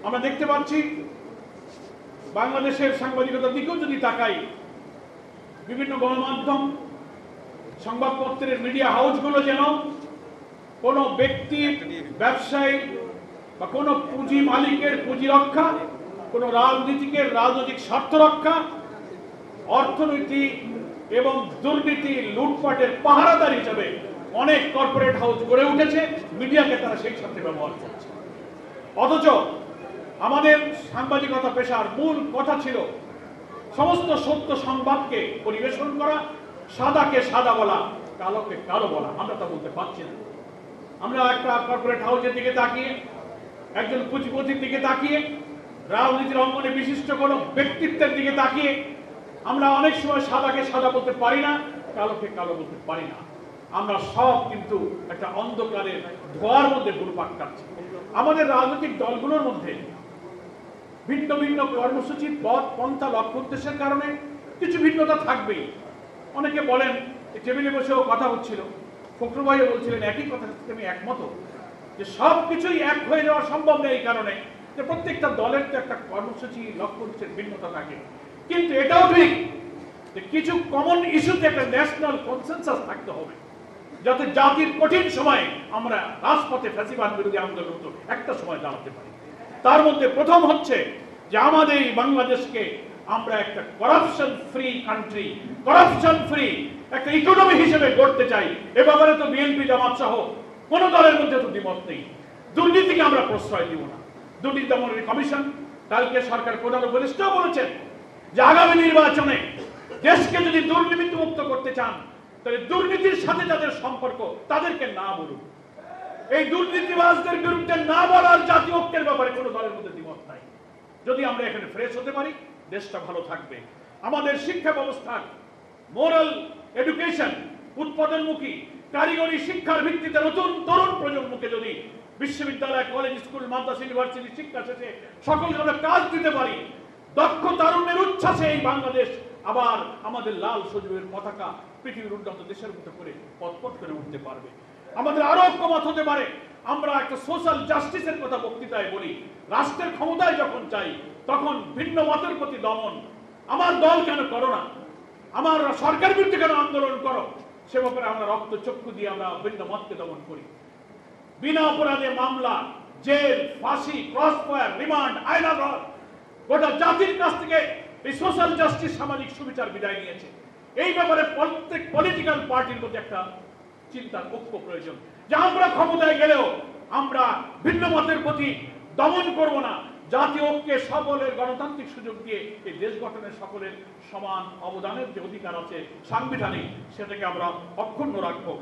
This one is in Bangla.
আমরা দেখতে পাচ্ছি বাংলাদেশের সাংবাদিকতার দিকেও যদি তাকাই, বিভিন্ন গণমাধ্যম সংবাদপত্রের মিডিয়া হাউসগুলো যেন কোনো ব্যক্তির ব্যবসায়ী বা কোনো পুঁজি মালিকের পুঁজি রক্ষা, কোনো রাজনীতিকের রাজনৈতিক স্বার্থ রক্ষা, অর্থনীতি এবং দুর্নীতি লুটপাটের পাহারাদার হিসেবে অনেক কর্পোরেট হাউস গড়ে উঠেছে। মিডিয়াকে তারা সেই সাথে ব্যবহার করছে। অথচ আমাদের সাংবাদিকতা পেশার মূল কথা ছিল সমস্ত সত্য সংবাদকে পরিবেশন করা, সাদাকে সাদা বলা, কালোকে কালো বলা। আমরা তা বলতে পারছি না। আমরা একটা কর্পোরেট হাউসের দিকে তাকিয়ে, একজন পুঁজিপতির দিকে তাকিয়ে, রাজনীতির অঙ্গনে বিশিষ্ট কোনো ব্যক্তিত্বের দিকে তাকিয়ে আমরা অনেক সময় সাদাকে সাদা বলতে পারি না, কালোকে কালো বলতে পারি না। আমরা সব কিন্তু একটা অন্ধকারের ধোঁয়ার মধ্যে ঘুরপাক খাচ্ছি। আমাদের রাজনৈতিক দলগুলোর মধ্যে ভিন্ন ভিন্ন কর্মসূচির পথ পন্থা লক্ষ্য উদ্দেশ্যের কারণে কিছু ভিন্নতা থাকবেই। অনেকে বলেন, টেবিলে বসেও কথা হচ্ছিল, ফখরুল ভাইও বলছিলেন একই কথা, আমি একমত যে সব কিছুই এক হয়ে যাওয়া সম্ভব নেই। এই কারণে যে প্রত্যেকটা দলের তো একটা কর্মসূচি লক্ষ্য উদ্দেশ্যের ভিন্নতা থাকে। কিন্তু এটাও ঠিক যে কিছু কমন ইস্যুতে একটা ন্যাশনাল কনসেনসাস থাকতে হবে, যাতে জাতির কঠিন সময়ে আমরা রাজপথে ফ্যাসিবাদ বিরোধী আন্দোলন একটা সময় দাঁড়াতে পারি। তার মধ্যে প্রথম হচ্ছে যে আমাদের এই বাংলাদেশকে আমরা একটা corruption free country, corruption free একটা ইকোনমি হিসেবে গড়তে চাই। এ ব্যাপারে তো বিএনপি জামাত সহ কোন দলের মধ্যে তো দ্বিমত নেই। দুর্নীতিকে আমরা প্রশ্রয় দিব না। দুর্নীতি দমন কমিশন কালকে সরকার প্রধান উপদেষ্টাও বলেছেন যে আগামী নির্বাচনে দেশকে যদি দুর্নীতি মুক্ত করতে চান তাহলে দুর্নীতির সাথে যাদের সম্পর্ক তাদেরকে না বলুন। এই দুর্নীতিবাজদের বিরুদ্ধে না বলার জাতীয় ঐক্যের ব্যাপারে কোনো দলের মধ্যে দ্বিমত নাই। যদি আমরা এখানে ফ্রেশ হতে পারি, দেশটা ভালো থাকবে। আমাদের শিক্ষা ব্যবস্থার মোরাল এডুকেশন, উৎপাদনমুখী কারিগরি শিক্ষার ভিত্তিতে নতুন তরুণ প্রজন্মকে যদি বিশ্ববিদ্যালয়, কলেজ, স্কুল, মাদ্রাসা, ইউনিভার্সিটি শিক্ষা শেষে সকলকে আমরা কাজ দিতে পারি, দক্ষ তারুণ্যের উচ্ছ্বাসে এই বাংলাদেশ আবার আমাদের লাল সজীবের পতাকা পৃথিবীর উন্নত দেশের মতো করে পথ করে উঠতে পারবে। আমাদের আরো ঐক্যমত হতে পারে। আমরা একটা সোশ্যাল জাস্টিসের কথা বক্তৃতায় বলি, রাষ্ট্রের ক্ষমতায় যখন চাই তখন ভিন্ন মতের প্রতি দমন। আমার দল কেন করো না, আমার সরকার বিরুদ্ধে কেন আন্দোলন করো, সে ব্যাপারে আমরা রক্ত চক্ষু দিয়ে আমরা ভিন্ন মতকে দমন করি। বিনা অপরাধে মামলা, জেল, ফাঁসি, ক্রস ফায়ার, রিমান্ড, আয়নাঘর, গোটা জাতির কাছ থেকে এই সোশ্যাল জাস্টিস, সামাজিক সুবিচার বিদায় নিয়েছে। এই ব্যাপারে প্রত্যেক পলিটিক্যাল পার্টির মধ্যে একটা চিন্তার ঐক্য প্রয়োজন যে আমরা ক্ষমতায় গেলেও আমরা ভিন্ন মতের প্রতি দমন করব না। জাতীয় ঐক্যে সকলের গণতান্ত্রিক সুযোগ দিয়ে এই দেশ গঠনের সকলের সমান অবদানের যে অধিকার আছে সাংবিধানিক, সেটাকে আমরা অক্ষুণ্ণ রাখবো।